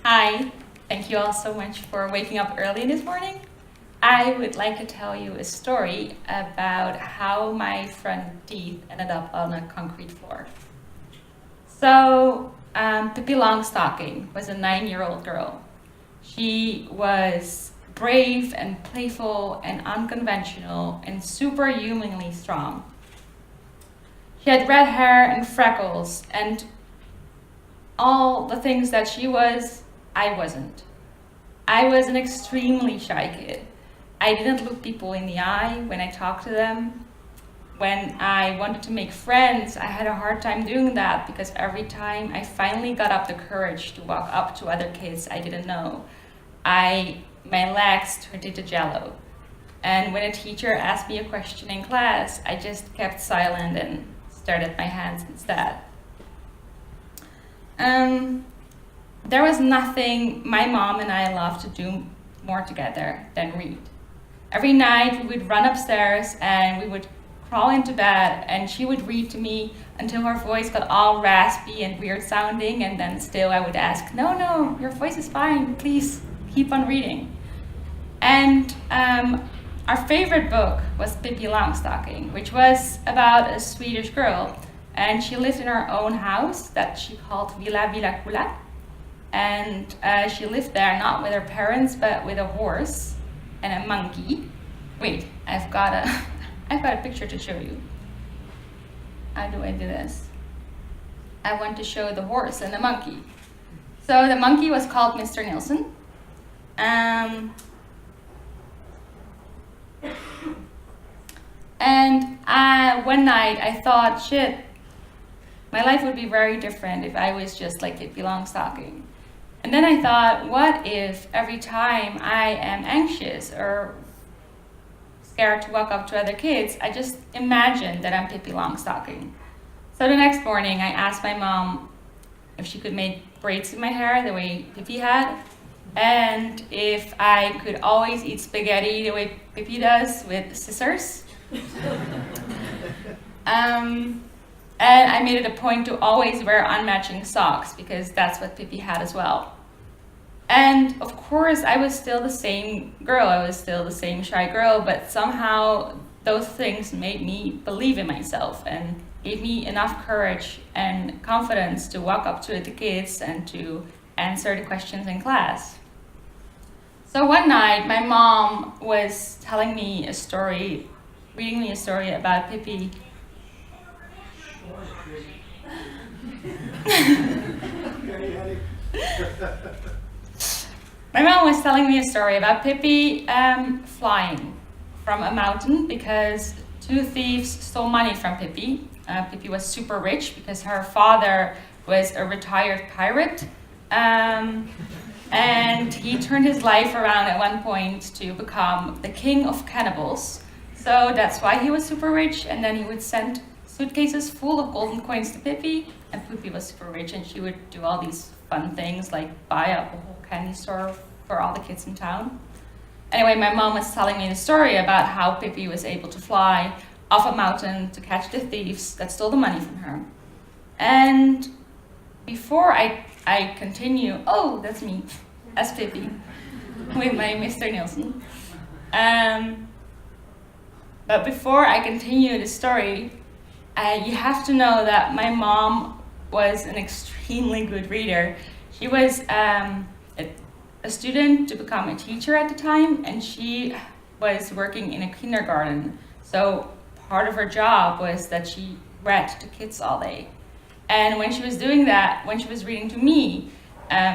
Hi, thank you all so much for waking up early this morning. I would like to tell you a story about how my front teeth ended up on a concrete floor. So, Pippi Longstocking was a 9-year-old girl. She was brave and playful and unconventional and superhumanly strong. She had red hair and freckles, and all the things that she was, I wasn't. I was an extremely shy kid. I didn't look people in the eye when I talked to them. When I wanted to make friends, I had a hard time doing that because every time I finally got up the courage to walk up to other kids I didn't know, my legs turned into jello. And when a teacher asked me a question in class, I just kept silent and stared at my hands instead. There was nothing my mom and I loved to do more together than read. Every night we would run upstairs and we would crawl into bed and she would read to me until her voice got all raspy and weird sounding, and then still I would ask, no, your voice is fine, please keep on reading. And our favorite book was Pippi Longstocking, which was about a Swedish girl, and she lived in her own house that she called Villa Kula. And she lived there not with her parents, but with a horse and a monkey. Wait, I've got a picture to show you. How do I do this? I want to show the horse and the monkey. So the monkey was called Mr. Nielsen. And one night I thought, shit, my life would be very different if I was just like Pippi Longstocking. And then I thought, what if every time I am anxious or scared to walk up to other kids, I just imagine that I'm Pippi Longstocking. So the next morning I asked my mom if she could make braids in my hair the way Pippi had, and if I could always eat spaghetti the way Pippi does with scissors. And I made it a point to always wear unmatching socks because that's what Pippi had as well. And of course, I was still the same girl. I was still the same shy girl, but somehow those things made me believe in myself and gave me enough courage and confidence to walk up to the kids and to answer the questions in class. So one night, my mom was telling me a story, reading me a story about Pippi. My mom was telling me a story about Pippi flying from a mountain because 2 thieves stole money from Pippi. Pippi was super rich because her father was a retired pirate, and he turned his life around at one point to become the king of cannibals. So that's why he was super rich, and then he would send suitcases full of golden coins to Pippi, and Pippi was super rich and she would do all these fun things like buy up a whole candy store for all the kids in town. Anyway, my mom was telling me the story about how Pippi was able to fly off a mountain to catch the thieves that stole the money from her. And before I continue, oh, that's me, as Pippi, with my Mr. Nielsen. But before I continue the story, you have to know that my mom was an extremely good reader. She was a student to become a teacher at the time, and she was working in a kindergarten. So part of her job was that she read to kids all day. And when she was doing that, when she was reading to me,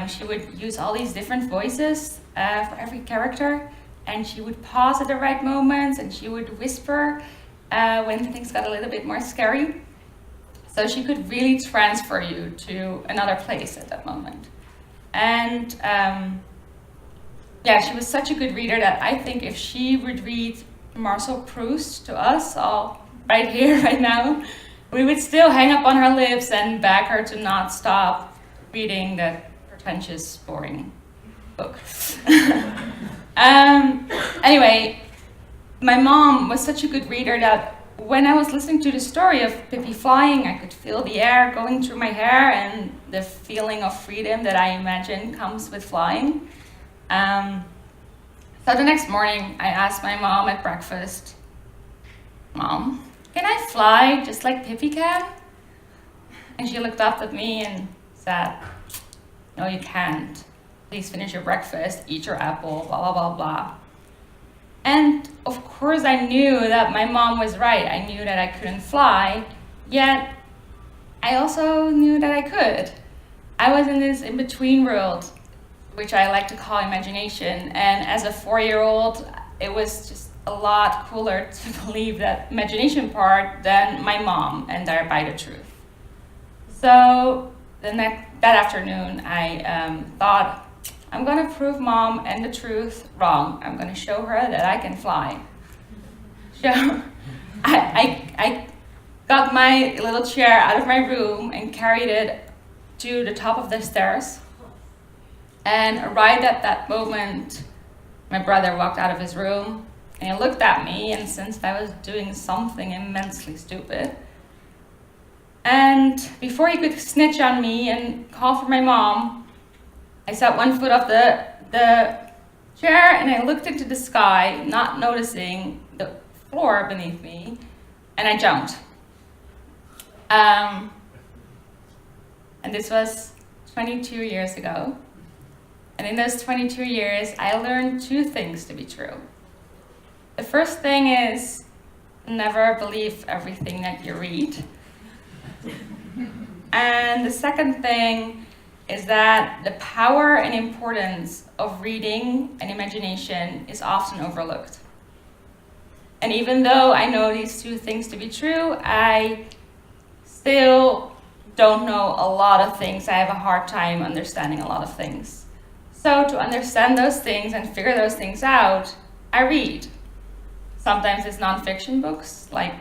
she would use all these different voices for every character, and she would pause at the right moments, and she would whisper when things got a little bit more scary. So she could really transfer you to another place at that moment. And she was such a good reader that I think if she would read Marcel Proust to us all right here, right now, we would still hang up on her lips and beg her to not stop reading that pretentious, boring book. Anyway, my mom was such a good reader that when I was listening to the story of Pippi flying, I could feel the air going through my hair and the feeling of freedom that I imagine comes with flying. So the next morning, I asked my mom at breakfast, "Mom, can I fly just like Pippi can?" And she looked up at me and said, "No, you can't. Please finish your breakfast, eat your apple, blah, blah, blah, blah." And of course I knew that my mom was right. I knew that I couldn't fly, yet I also knew that I could. I was in this in-between world, which I like to call imagination. And as a 4-year-old, it was just a lot cooler to believe that imagination part than my mom, and thereby the truth. So that afternoon, I thought, I'm gonna prove mom and the truth wrong. I'm gonna show her that I can fly. So I got my little chair out of my room and carried it to the top of the stairs. And right at that moment, my brother walked out of his room and he looked at me and sensed I was doing something immensely stupid. And before he could snitch on me and call for my mom, I sat one foot off the chair and I looked into the sky, not noticing the floor beneath me, and I jumped. And this was 22 years ago. And in those 22 years, I learned 2 things to be true. The first thing is, never believe everything that you read. And the second thing is that the power and importance of reading and imagination is often overlooked. And even though I know these 2 things to be true, I still don't know a lot of things. I have a hard time understanding a lot of things. So to understand those things and figure those things out, I read. Sometimes it's nonfiction books, like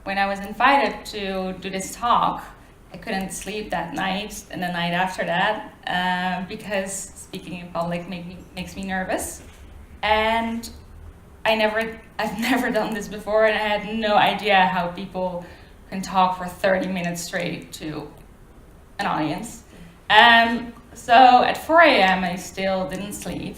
when I was invited to do this talk, I couldn't sleep that night and the night after that because speaking in public makes me nervous. And I've never done this before, and I had no idea how people can talk for 30 minutes straight to an audience. So at 4 a.m. I still didn't sleep,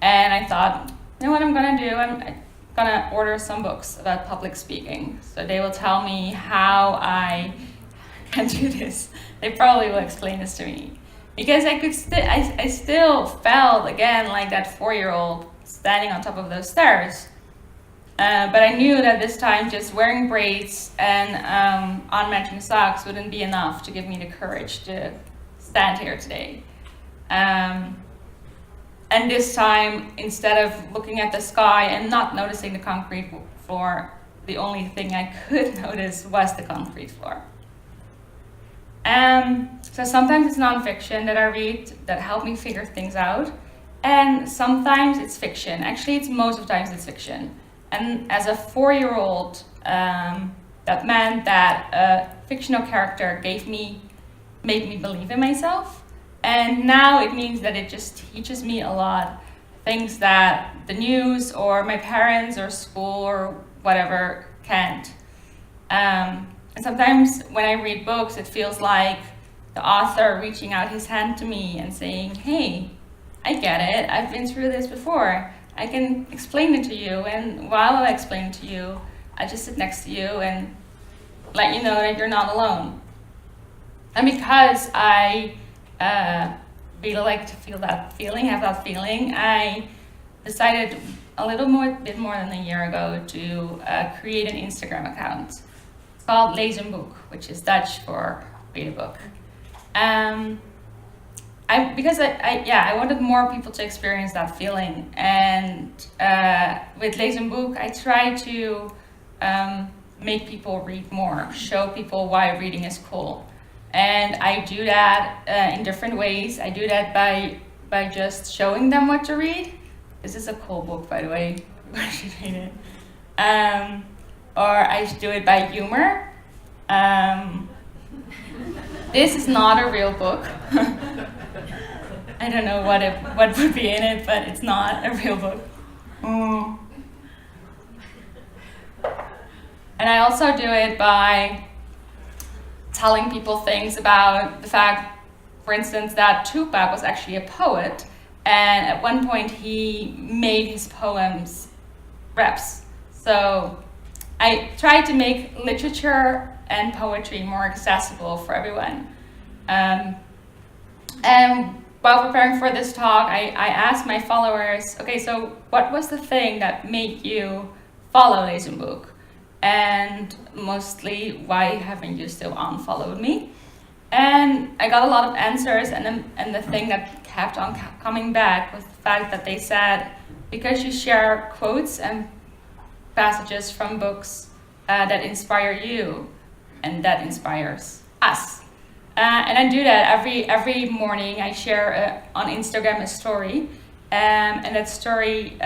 and I thought, you know what I'm gonna do? I'm gonna order some books about public speaking. So they will tell me how I can do this. They probably will explain this to me. Because I still felt, again, like that 4-year-old standing on top of those stairs. But I knew that this time just wearing braids and unmatching socks wouldn't be enough to give me the courage to stand here today. And this time, instead of looking at the sky and not noticing the concrete floor, the only thing I could notice was the concrete floor. So sometimes it's nonfiction that I read that help me figure things out, and sometimes it's fiction. Actually, it's most of the times it's fiction. And as a 4-year-old, that meant that a fictional character made me believe in myself. And now it means that it just teaches me a lot, things that the news or my parents or school or whatever can't. And sometimes when I read books, it feels like the author reaching out his hand to me and saying, "Hey, I get it. I've been through this before. I can explain it to you. And while I explain it to you, I just sit next to you and let you know that you're not alone." And because I really like to have that feeling, I decided bit more than a year ago to create an Instagram account. It's called Lees een Boek, which is Dutch for read a book. Because I wanted more people to experience that feeling, and with Lees een Boek, I try to make people read more, show people why reading is cool. And I do that in different ways. I do that by just showing them what to read. This is a cool book, by the way. You should read it. Or I do it by humor. This is not a real book. I don't know what would be in it, but it's not a real book. And I also do it by telling people things about the fact, for instance, that Tupac was actually a poet, and at one point he made his poems raps. So I try to make literature and poetry more accessible for everyone. And while preparing for this talk, I asked my followers, okay, so what was the thing that made you follow Lezenboek? And mostly, why haven't you still unfollowed me? And I got a lot of answers, and the thing that kept on coming back was the fact that they said, because you share quotes and passages from books that inspire you, and that inspires us. And I do that every morning. I share on Instagram a story, and that story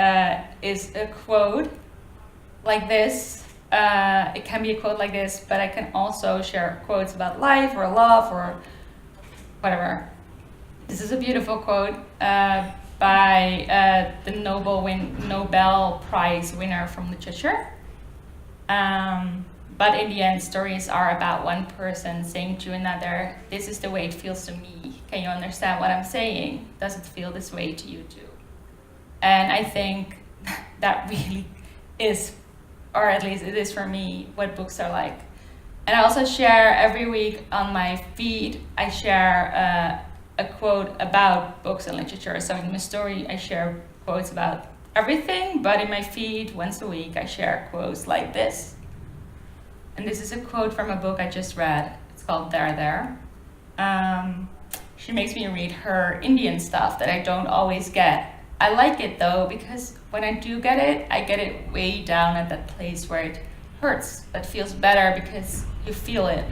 is a quote like this. It can be a quote like this, but I can also share quotes about life or love or whatever. This is a beautiful quote by the Nobel Prize winner from literature. But in the end, stories are about one person saying to another, this is the way it feels to me. Can you understand what I'm saying? Does it feel this way to you too? And I think that really is, or at least it is for me, what books are like. And I also share every week on my feed, I share a quote about books and literature. So in my story, I share quotes about everything, but in my feed, once a week, I share quotes like this. And this is a quote from a book I just read. It's called There. She makes me read her Indian stuff that I don't always get. I like it though, because when I do get it, I get it way down at that place where it hurts, but feels better because you feel it.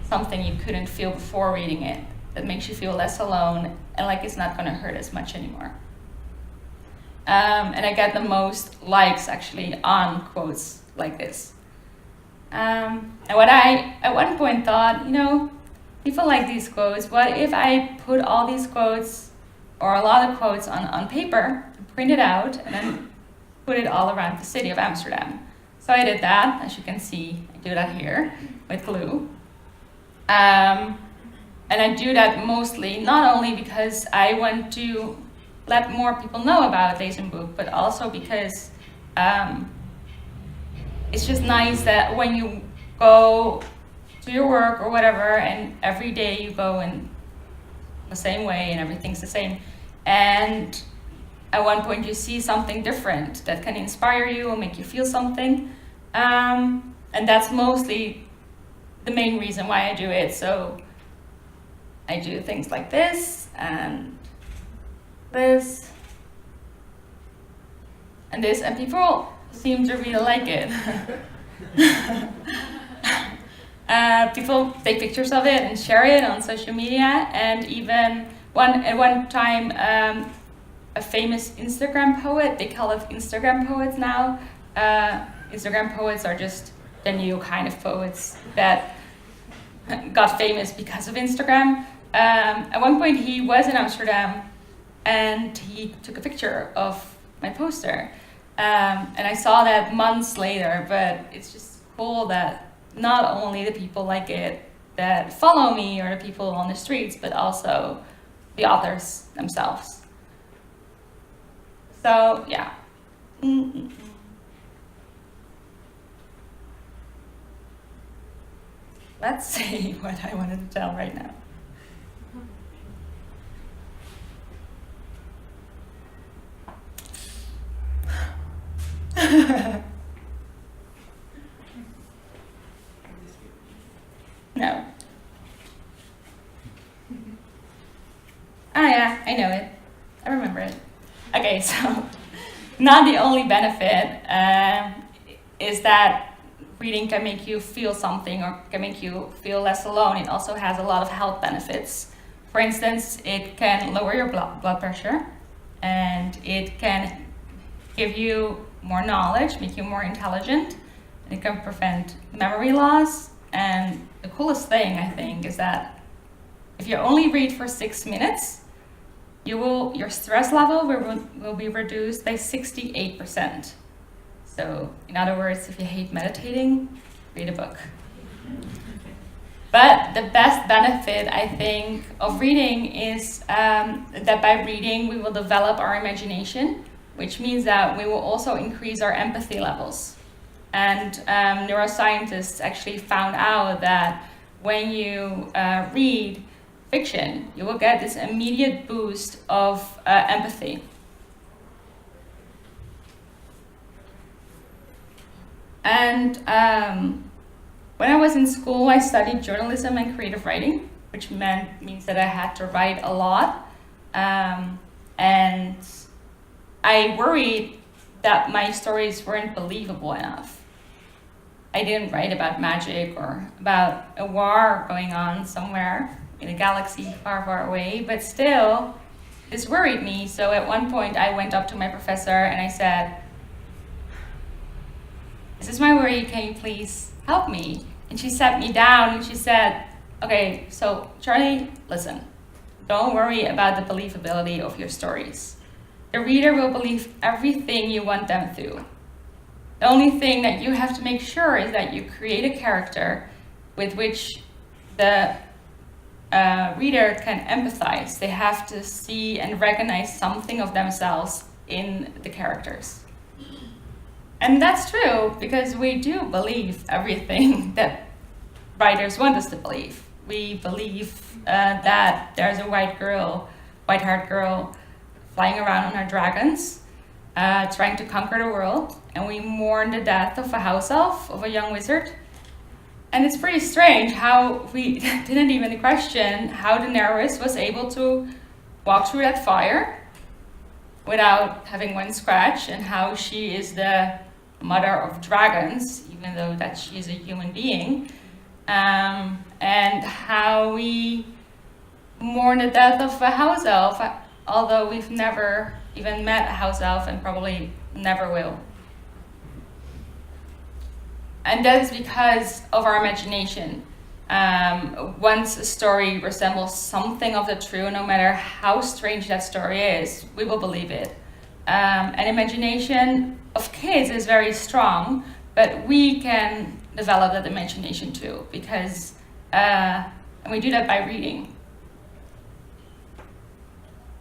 Something you couldn't feel before reading it. That makes you feel less alone and like it's not gonna hurt as much anymore. And I get the most likes actually on quotes like this. And what I at one point thought, people like these quotes. What if I put all these quotes or a lot of quotes on paper, print it out, and then put it all around the city of Amsterdam? So I did that. As you can see, I do that here with glue. And I do that mostly not only because I want to let more people know about Lezenboek, but also because it's just nice that when you go to your work or whatever, and every day you go in the same way and everything's the same, and at one point you see something different that can inspire you or make you feel something, and that's mostly the main reason why I do it. So I do things like this and this and this, and people seem to really like it. People take pictures of it and share it on social media, and even at one time a famous Instagram poet, they call it Instagram poets now. Instagram poets are just the new kind of poets that got famous because of Instagram. At one point he was in Amsterdam and he took a picture of my poster. And I saw that months later, but it's just cool that not only the people like it that follow me or the people on the streets, but also the authors themselves. So, yeah. Let's see what I wanted to tell right now. No. Ah, yeah, I know it. I remember it. Okay, so not the only benefit is that reading can make you feel something or can make you feel less alone. It also has a lot of health benefits. For instance, it can lower your blood pressure, and it can give you more knowledge, make you more intelligent, and it can prevent memory loss. And the coolest thing, I think, is that if you only read for 6 minutes, your stress level will be reduced by 68%. So, in other words, if you hate meditating, read a book. But the best benefit, I think, of reading is that by reading we will develop our imagination, which means that we will also increase our empathy levels. And neuroscientists actually found out that when you read fiction, you will get this immediate boost of empathy. And when I was in school, I studied journalism and creative writing, which means that I had to write a lot. And I worried that my stories weren't believable enough. I didn't write about magic or about a war going on somewhere in a galaxy far, far away, but still, this worried me. So at one point, I went up to my professor and I said, "This is my worry, can you please help me?" And she sat me down and she said, "Okay, so Charlie, listen, don't worry about the believability of your stories. The reader will believe everything you want them to. The only thing that you have to make sure is that you create a character with which the reader can empathize. They have to see and recognize something of themselves in the characters." And that's true, because we do believe everything that writers want us to believe. We believe that there's a white-haired girl flying around on her dragons, trying to conquer the world, and we mourn the death of a house elf, of a young wizard. And it's pretty strange how we didn't even question how Daenerys was able to walk through that fire without having one scratch, and how she is the mother of dragons, even though that she is a human being, and how we mourn the death of a house elf, although we've never even met a house elf and probably never will. And that is because of our imagination. Once a story resembles something of the true, no matter how strange that story is, we will believe it. And imagination of kids is very strong, but we can develop that imagination too, because and we do that by reading.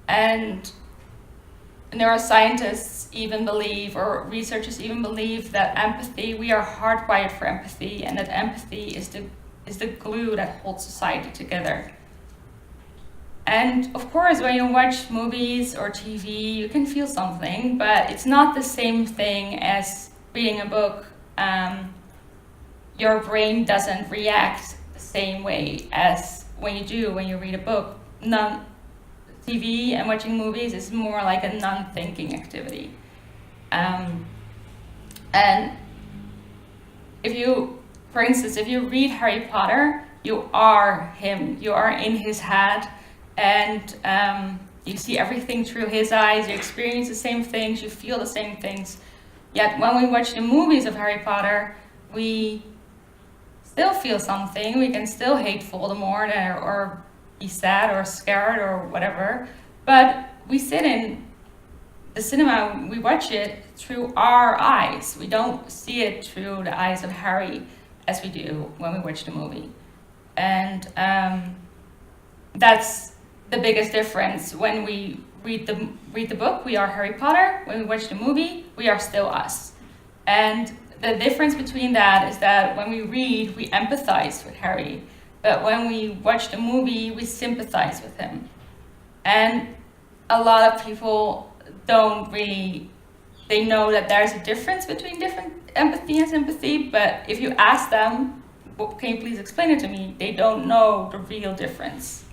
And neuroscientists even believe, or researchers even believe, that empathy, we are hardwired for empathy, and that empathy is the glue that holds society together. And of course, when you watch movies or TV, you can feel something, but it's not the same thing as reading a book. Your brain doesn't react the same way as when you read a book. TV and watching movies is more like a non-thinking activity. And for instance, if you read Harry Potter, you are him, you are in his head, and you see everything through his eyes, you experience the same things, you feel the same things. Yet when we watch the movies of Harry Potter, we still feel something, we can still hate Voldemort or be sad or scared or whatever, but we sit in the cinema, we watch it through our eyes. We don't see it through the eyes of Harry as we do when we watch the movie. And that's the biggest difference. When we read the book, we are Harry Potter. When we watch the movie, we are still us. And the difference between that is that when we read, we empathize with Harry. But when we watch the movie, we sympathize with him. And a lot of people they know that there's a difference between different empathy and sympathy, but if you ask them, can you please explain it to me? They don't know the real difference.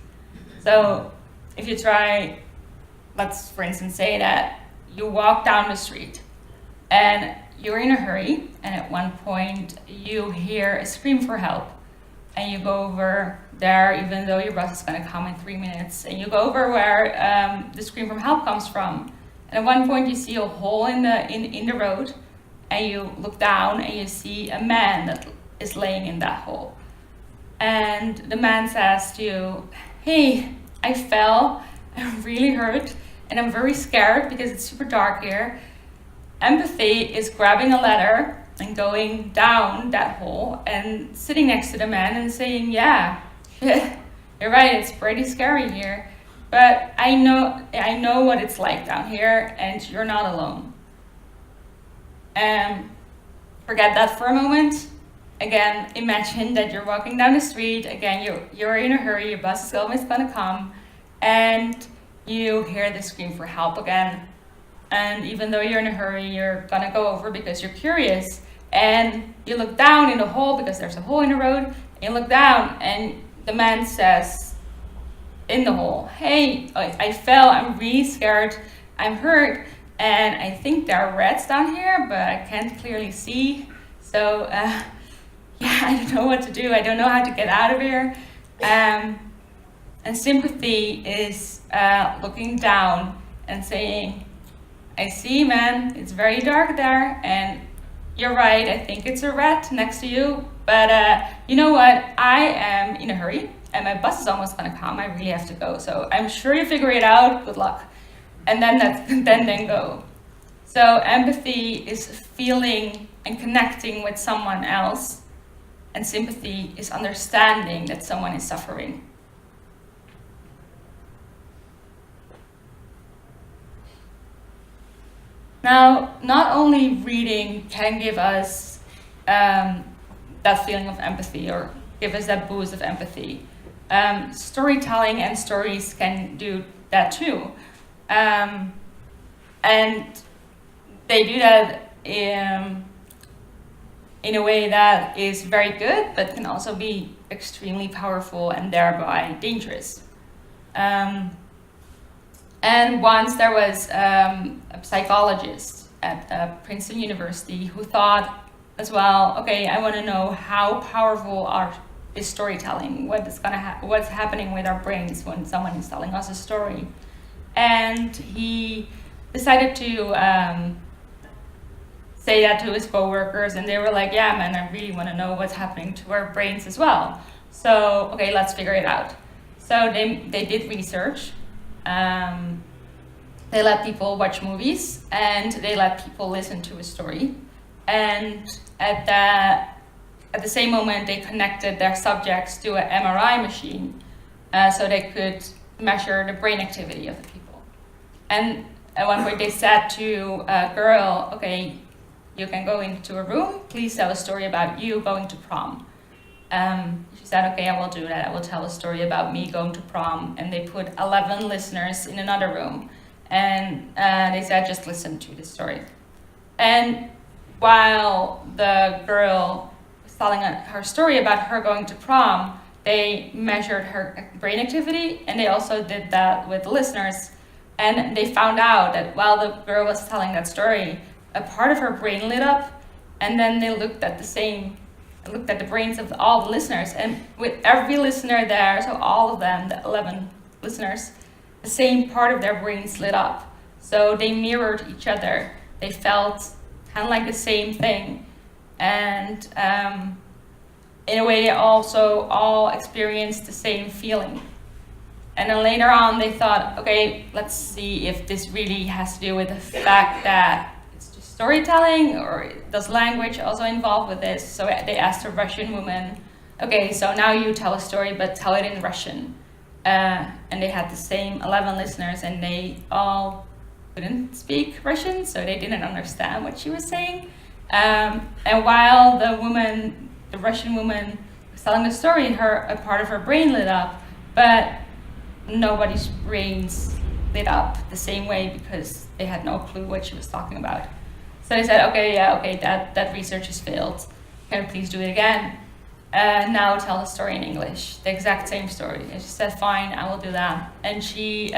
So if you try, let's for instance say that you walk down the street and you're in a hurry, and at one point you hear a scream for help, and you go over there even though your bus is going to come in 3 minutes, and you go over where the scream for help comes from, and at one point you see a hole in the road, and you look down and you see a man that is laying in that hole, and the man says to you, "Hey, I fell, I'm really hurt, and I'm very scared because it's super dark here." Empathy is grabbing a ladder and going down that hole and sitting next to the man and saying, yeah, you're right, it's pretty scary here, but I know what it's like down here, and you're not alone. Forget that for a moment. Again, imagine that you're walking down the street. Again, you're in a hurry, your bus is almost gonna come, and you hear the scream for help again. And even though you're in a hurry, you're gonna go over because you're curious. And you look down in the hole because there's a hole in the road. And you look down, and the man says in the hole, hey, I fell, I'm really scared, I'm hurt, and I think there are rats down here, but I can't clearly see. So, I don't know what to do. I don't know how to get out of here. And sympathy is looking down and saying, I see, man, it's very dark there, and you're right, I think it's a rat next to you, but you know what, I am in a hurry, and my bus is almost gonna come, I really have to go, so I'm sure you figure it out, good luck. And then go. So empathy is feeling and connecting with someone else, and sympathy is understanding that someone is suffering. Now, not only reading can give us that feeling of empathy or give us that boost of empathy, storytelling and stories can do that too. And they do that in a way that is very good, but can also be extremely powerful and thereby dangerous. And once there was a psychologist at Princeton University who thought as well, okay, I want to know how powerful is storytelling, what's happening with our brains when someone is telling us a story. And he decided to say that to his coworkers, and they were like, yeah, man, I really want to know what's happening to our brains as well. So, okay, let's figure it out. So they did research. They let people watch movies, and they let people listen to a story. And at the same moment, they connected their subjects to an MRI machine, so they could measure the brain activity of the people. And at one point, they said to a girl, okay, you can go into a room, please tell a story about you going to prom. She said, okay, I will do that. I will tell a story about me going to prom. And they put 11 listeners in another room. And they said, just listen to this story. And while the girl was telling her story about her going to prom, they measured her brain activity, and they also did that with the listeners. And they found out that while the girl was telling that story, a part of her brain lit up, and then they looked at the brains of all the listeners, and with every listener there, so all of them, the 11 listeners, the same part of their brains lit up. So they mirrored each other. They felt kind of like the same thing. And in a way, they also all experienced the same feeling. And then later on, they thought, okay, let's see if this really has to do with the fact that it's just storytelling, or does language also involve with this? So they asked a Russian woman, okay, so now you tell a story, but tell it in Russian. And they had the same 11 listeners, and they all couldn't speak Russian, so they didn't understand what she was saying. And while the Russian woman was telling the story, a part of her brain lit up, but nobody's brains lit up the same way because they had no clue what she was talking about. So they said, okay, that research has failed. Can you please do it again? Now tell the story in English, the exact same story. And she said, fine, I will do that. And she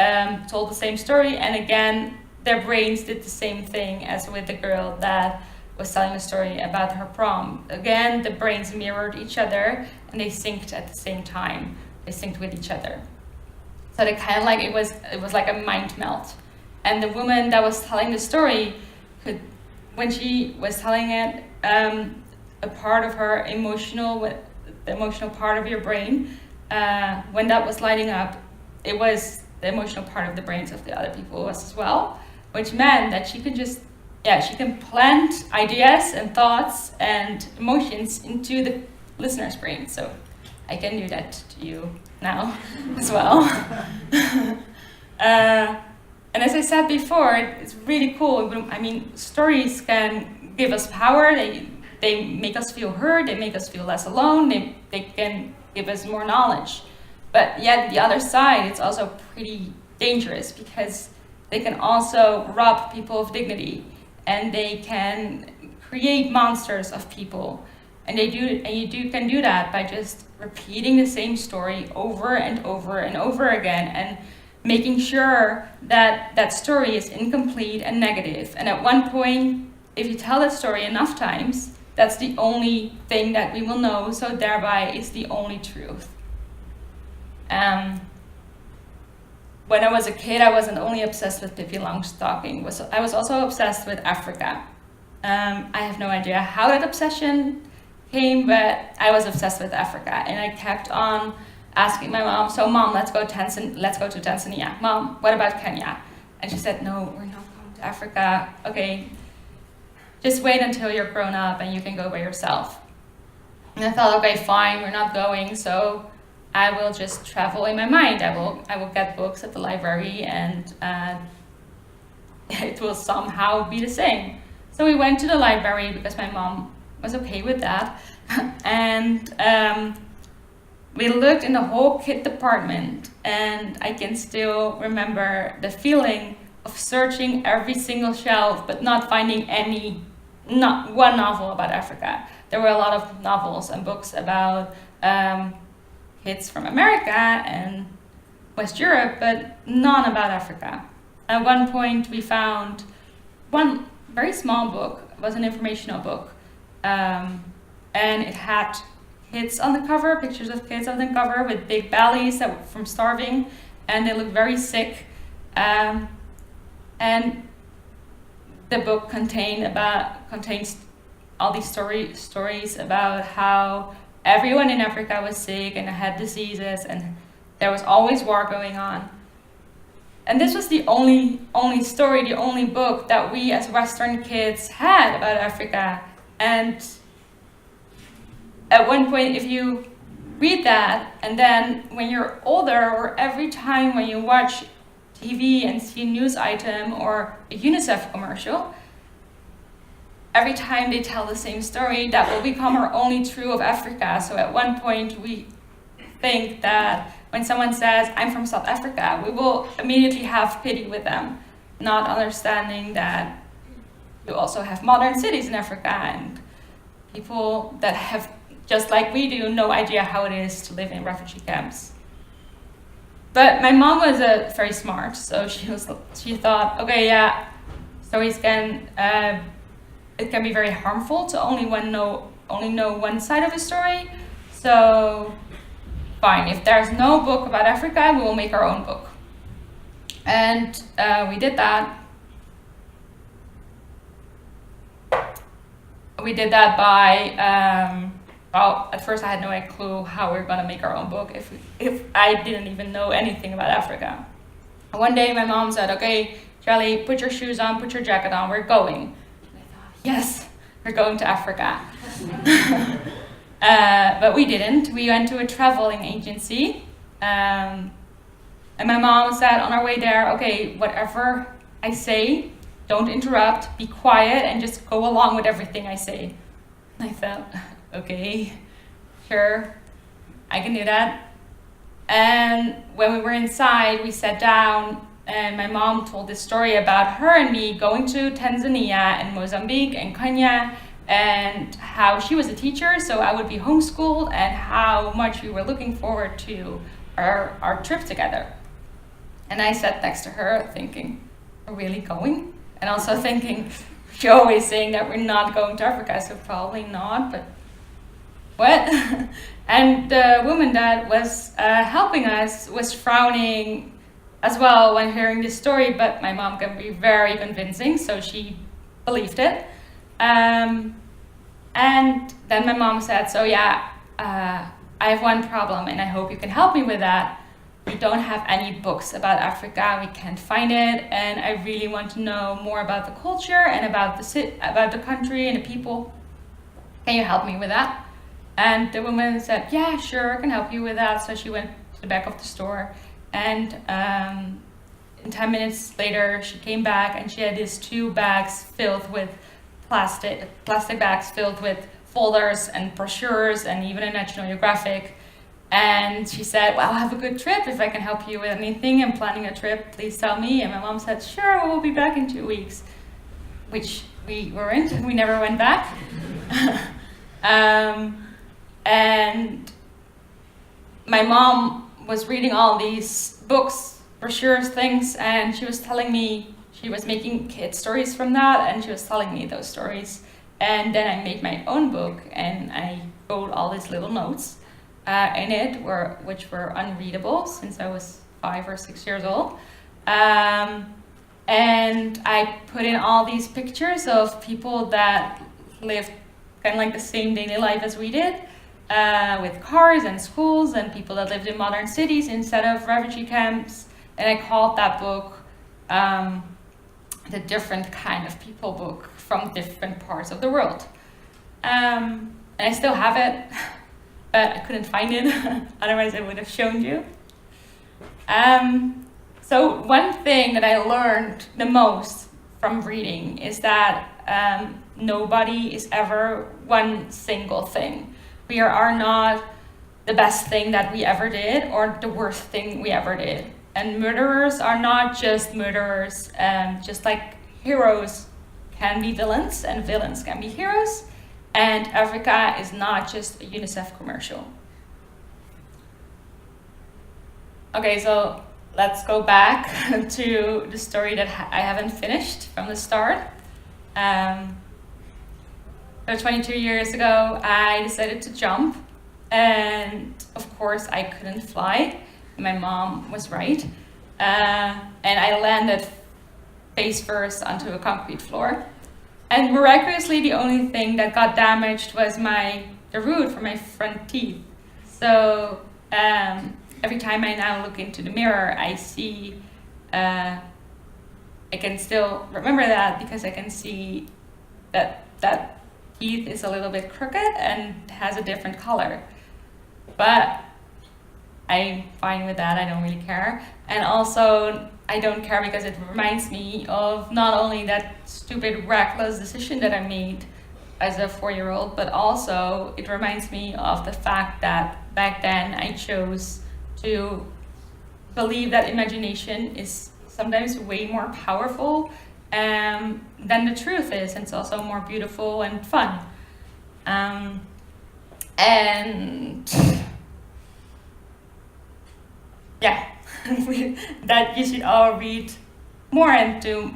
told the same story, and again, their brains did the same thing as with the girl that was telling the story about her prom. Again, the brains mirrored each other, and they synced at the same time. They synced with each other. So they kind of like, it was like a mind melt. And the woman that was telling the story could, when she was telling it, a part of her the emotional part of your brain, when that was lighting up, it was the emotional part of the brains of the other people as well, which meant that she could just she can plant ideas and thoughts and emotions into the listener's brain. So I can do that to you now as well. And as I said before, it's really cool. I mean, stories can give us power. They make us feel heard. They make us feel less alone. They can give us more knowledge. But yet the other side, it's also pretty dangerous because they can also rob people of dignity, and they can create monsters of people. And you can do that by just repeating the same story over and over and over again, and making sure that that story is incomplete and negative. And at one point, if you tell that story enough times, that's the only thing that we will know, so thereby it's the only truth. When I was a kid, I wasn't only obsessed with Pippi Longstocking, I was also obsessed with Africa. I have no idea how that obsession came, but I was obsessed with Africa, and I kept on asking my mom, so Mom, let's go to Tanzania. Mom, what about Kenya? And she said, no, we're not going to Africa. Okay, just wait until you're grown up and you can go by yourself. And I thought, okay, fine, we're not going, so I will just travel in my mind. I will get books at the library, and it will somehow be the same. So we went to the library because my mom was okay with that. And we looked in the whole kid department, and I can still remember the feeling of searching every single shelf but not finding not one novel about Africa. There were a lot of novels and books about kids from America and West Europe, but none about Africa. At one point we found one very small book. It was an informational book, and it had kids on the cover, pictures of kids on the cover with big bellies that were from starving, and they looked very sick. And the book contains all these stories about how everyone in Africa was sick and had diseases, and there was always war going on. And this was the only story, the only book that we as Western kids had about Africa. And at one point, if you read that, and then when you're older, or every time when you watch TV and see a news item or a UNICEF commercial, every time they tell the same story, that will become our only truth of Africa. So at one point, we think that when someone says, I'm from South Africa, we will immediately have pity with them, not understanding that you also have modern cities in Africa and people that have, just like we do, no idea how it is to live in refugee camps. But my mom was very smart, so she thought, okay, yeah, stories it can be very harmful to only know one side of a story. So fine, if there's no book about Africa, we will make our own book. And we did that. We did that by, at first I had no clue how we were going to make our own book if I didn't even know anything about Africa. One day my mom said, okay, Jelly, put your shoes on, put your jacket on, we're going. And I thought, yes, we're going to Africa. But we didn't. We went to a traveling agency. And my mom said on our way there, okay, whatever I say, don't interrupt, be quiet, and just go along with everything I say. And I thought, okay, sure, I can do that. And when we were inside, we sat down, and my mom told this story about her and me going to Tanzania and Mozambique and Kenya, and how she was a teacher, so I would be homeschooled, and how much we were looking forward to our trip together. And I sat next to her thinking, are we really going? And also thinking, she's always saying that we're not going to Africa, so probably not, but what? And the woman that was helping us was frowning as well when hearing this story, but my mom can be very convincing, so she believed it. And then my mom said, so yeah, I have one problem and I hope you can help me with that. we don't have any books about Africa. We can't find it, and I really want to know more about the culture and about the country and the people. Can you help me with that?" And the woman said, "Yeah, sure, I can help you with that." So she went to the back of the store, and 10 minutes later, she came back and she had these 2 bags filled with plastic bags filled with folders and brochures and even a National Geographic. And she said, "Well, have a good trip. If I can help you with anything, I'm planning a trip, please tell me." And my mom said, "Sure, we'll be back in 2 weeks," which we weren't. We never went back. And my mom was reading all these books, brochures, things, and she was telling me she was making kid stories from that, and she was telling me those stories. And then I made my own book, and I wrote all these little notes in it, which were unreadable since I was 5 or 6 years old. And I put in all these pictures of people that lived kind of like the same daily life as we did, with cars and schools and people that lived in modern cities instead of refugee camps. And I called that book the Different Kind of People book from different parts of the world. And I still have it, but I couldn't find it, otherwise I would have shown you. So one thing that I learned the most from reading is that nobody is ever one single thing. We are not the best thing that we ever did or the worst thing we ever did. And murderers are not just murderers, just like heroes can be villains and villains can be heroes. And Africa is not just a UNICEF commercial. Okay, so let's go back to the story that I haven't finished from the start. 22 years ago, I decided to jump, and of course I couldn't fly. My mom was right, and I landed face first onto a concrete floor. And miraculously, the only thing that got damaged was the root for my front teeth. So every time I now look into the mirror, I see, I can still remember that because I can see that teeth is a little bit crooked and has a different color. But I'm fine with that, I don't really care. And also, I don't care because it reminds me of not only that stupid, reckless decision that I made as a 4-year-old, but also it reminds me of the fact that back then I chose to believe that imagination is sometimes way more powerful than the truth is, and it's also more beautiful and fun. And yeah, that you should all read more and to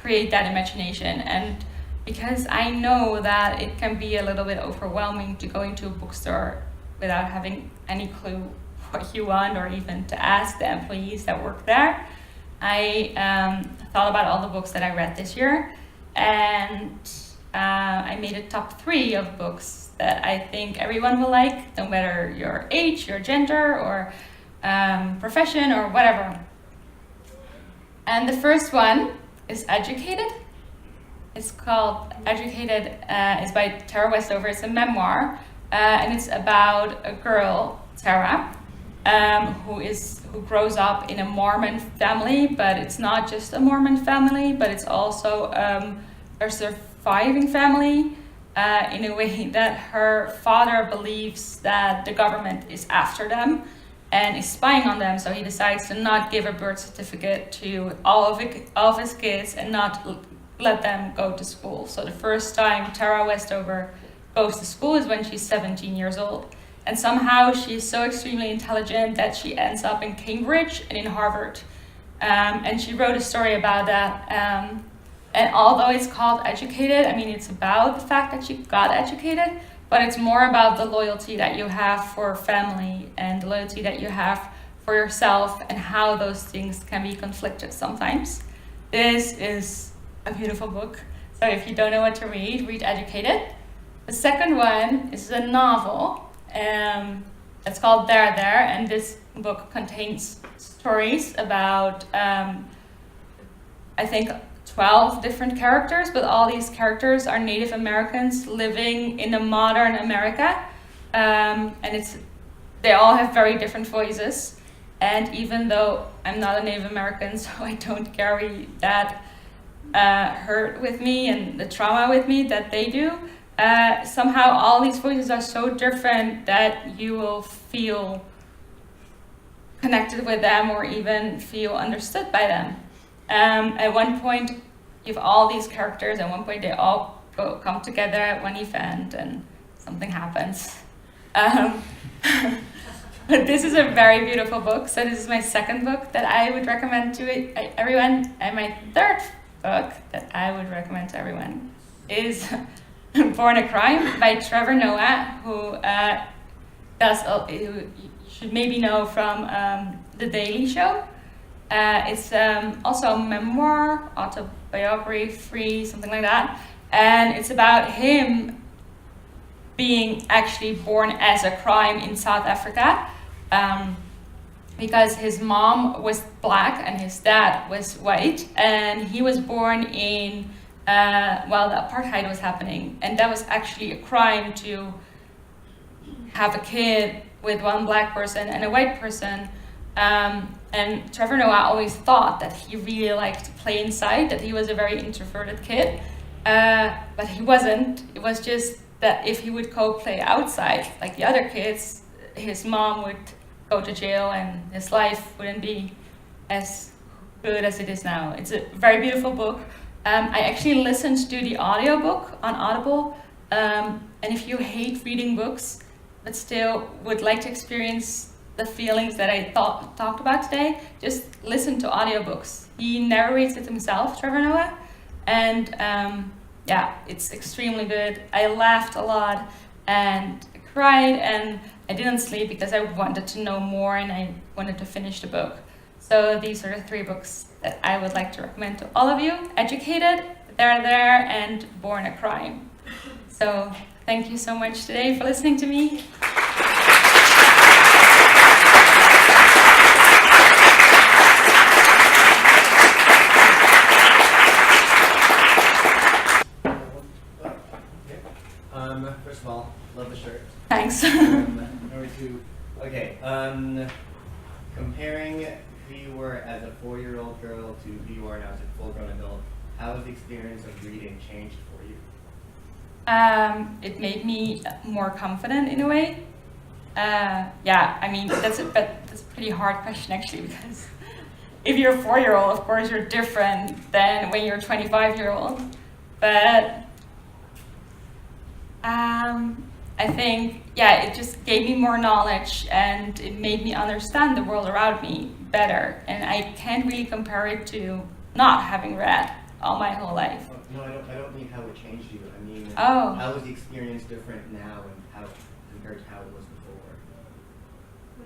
create that imagination. And because I know that it can be a little bit overwhelming to go into a bookstore without having any clue what you want or even to ask the employees that work there, I thought about all the books that I read this year, and I made a top 3 of books that I think everyone will like, no matter your age, your gender, or profession, or whatever. And the first one is Educated. It's called Educated, it's by Tara Westover. It's a memoir, and it's about a girl, Tara, who grows up in a Mormon family, but it's not just a Mormon family, but it's also a surviving family, in a way that her father believes that the government is after them and is spying on them, so he decides to not give a birth certificate to all of his kids and not let them go to school. So the first time Tara Westover goes to school is when she's 17 years old. And somehow she's so extremely intelligent that she ends up in Cambridge and in Harvard. And she wrote a story about that. And although it's called Educated, I mean, it's about the fact that she got educated, but it's more about the loyalty that you have for family and the loyalty that you have for yourself and how those things can be conflicted sometimes. This is a beautiful book. So if you don't know what to read, read Educated. The second one is a novel. It's called There, and this book contains stories about, I think, 12 different characters, but all these characters are Native Americans living in a modern America, and they all have very different voices. And even though I'm not a Native American, so I don't carry that hurt with me and the trauma with me that they do, somehow all these voices are so different that you will feel connected with them or even feel understood by them. At one point, you have all these characters. At one point, they all come together at one event, and something happens. But this is a very beautiful book. So this is my second book that I would recommend to everyone, and my third book that I would recommend to everyone is Born a Crime by Trevor Noah, who you should maybe know from The Daily Show. It's also a memoir, autobiography, something like that. And it's about him being actually born as a crime in South Africa, because his mom was black and his dad was white, and he was born in while the apartheid was happening, and that was actually a crime to have a kid with one black person and a white person. And Trevor Noah always thought that he really liked to play inside, that he was a very introverted kid, but he wasn't. It was just that if he would go play outside like the other kids, his mom would go to jail and his life wouldn't be as good as it is now. It's a very beautiful book. I actually listened to the audiobook on Audible, and if you hate reading books but still would like to experience the feelings that I talked about today, just listen to audiobooks. He narrates it himself, Trevor Noah, and it's extremely good. I laughed a lot and cried, and I didn't sleep because I wanted to know more and I wanted to finish the book. So these are the three books that I would like to recommend to all of you: Educated, There There, and Born a Crime. So thank you so much today for listening to me. First of all, love the shirt. Thanks. Number two, okay, comparing who you were as a 4-year-old girl to who you are now as a full-grown adult, how has the experience of reading changed for you? It made me more confident in a way. I mean, that's a pretty hard question actually, because if you're a 4-year-old, of course you're different than when you're a 25-year-old. But I think, it just gave me more knowledge and it made me understand the world around me better. And I can't really compare it to not having read all my whole life. No, I don't mean how it changed you. I mean, how is the experience different now and how compared to how it was before?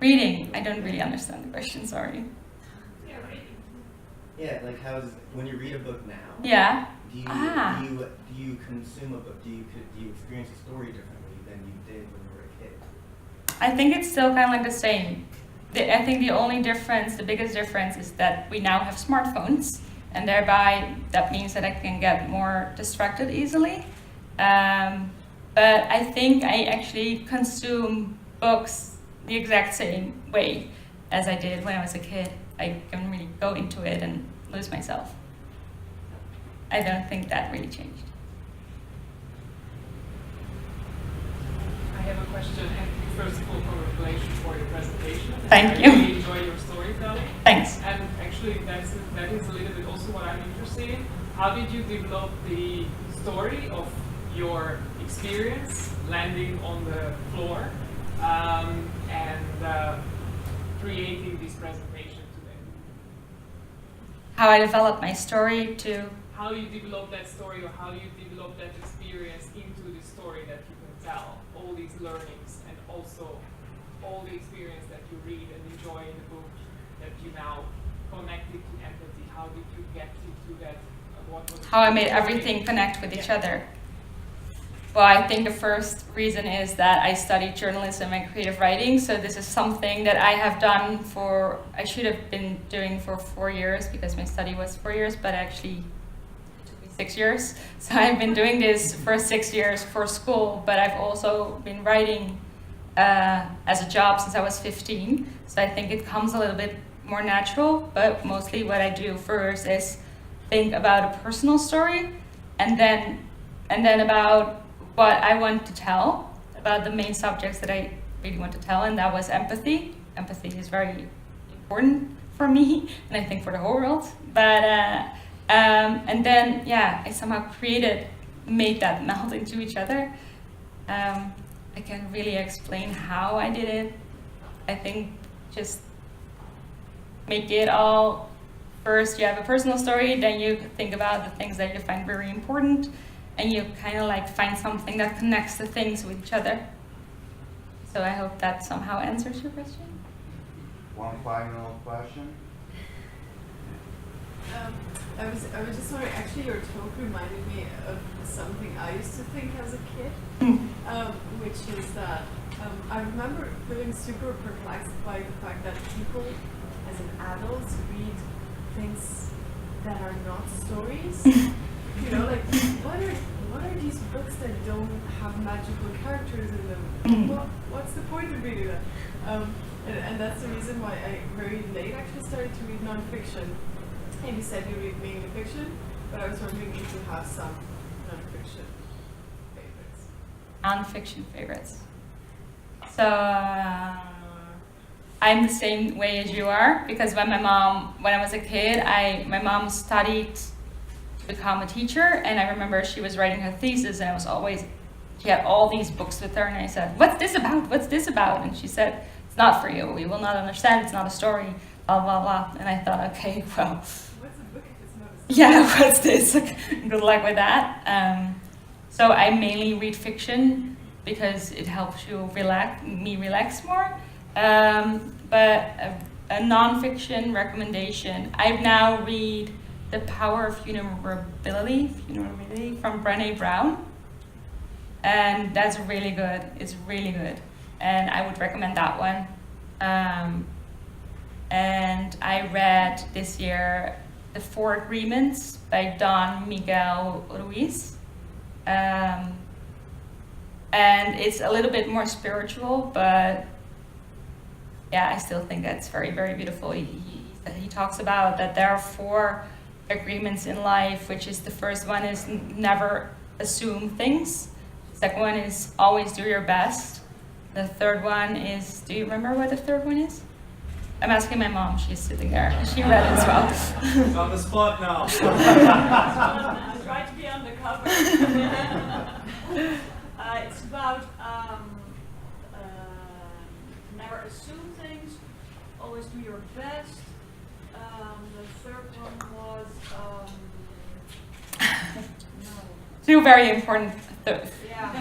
Reading, I don't really understand the question, sorry. Yeah, like when you read a book now? Yeah. Do you consume a book? Do you experience a story differently than you did when you were a kid? I think it's still kind of like the same. I think the biggest difference is that we now have smartphones, and thereby that means that I can get more distracted easily. But I think I actually consume books the exact same way as I did when I was a kid. I can really go into it and lose myself. I don't think that really changed. I have a question, and first of all, congratulations for your presentation. Thank you. I really enjoy your storytelling. Thanks. And actually, that is a little bit also what I'm interested in. How did you develop the story of your experience landing on the floor and creating this presentation today? How I developed my story to... How you develop that story, or how you develop that experience into the story that you can tell, all these learnings and also all the experience that you read and enjoy in the book that you now connected to empathy. How did you get into that? How I made everything connect with each other. Well, I think the first reason is that I studied journalism and creative writing, so this is something that I have done I should have been doing for 4 years because my study was 4 years, but actually it took me 6 years. So I've been doing this for 6 years for school, but I've also been writing as a job since I was 15. So I think it comes a little bit more natural, but mostly what I do first is think about a personal story and then about what I want to tell, about the main subjects that I really want to tell, and that was empathy. Empathy is very important for me, and I think for the whole world. But and then I somehow made that meld into each other. I can't really explain how I did it. I think just make it all. First, you have a personal story, then you think about the things that you find very important, and you kind of like find something that connects the things with each other. So I hope that somehow answers your question. One final question. I was just wondering, actually your talk reminded me of something I used to think as a kid, which is that I remember feeling super perplexed by the fact that people as an adult read things that are not stories. You know, like what are these books that don't have magical characters in them? What's the point of reading that? And that's the reason why I very late actually started to read nonfiction. And you said you read mainly fiction, but I was wondering if you have some nonfiction favorites. Nonfiction favorites. So I'm the same way as you are, because when I was a kid, my mom studied to become a teacher, and I remember she was writing her thesis, and she had all these books with her, and I said, "What's this about? What's this about?" And she said, "It's not for you. You will not understand. It's not a story. Blah blah blah." And I thought, okay, well, what's a book if it's not a story? yeah, what's this? Good luck with that. So I mainly read fiction because it helps you relax more. But a non-fiction recommendation, I now read The Power of Vulnerability from Brené Brown. And that's really good. It's really good. And I would recommend that one. And I read this year The Four Agreements by Don Miguel Ruiz. And it's a little bit more spiritual, but yeah, I still think that's very, very beautiful. He talks about that there are 4 agreements in life, which is the first one is never assume things. The second one is always do your best. The third one is, do you remember what the third one is? I'm asking my mom, she's sitting there. She read it as well. It's on the spot now. Try to be undercover. It's about never assume things, always do your best. The third one was no. 2 very important Yeah.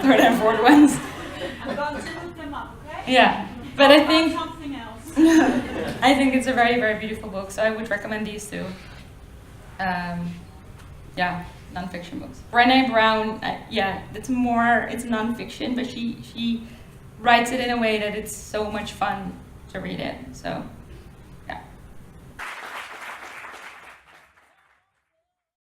third and fourth ones. I'm going to look them up, okay? Yeah, but I think something else. I think it's a very, very beautiful book, so I would recommend these 2. Non-fiction books. Brené Brown, it's non-fiction, but she writes it in a way that it's so much fun to read it. So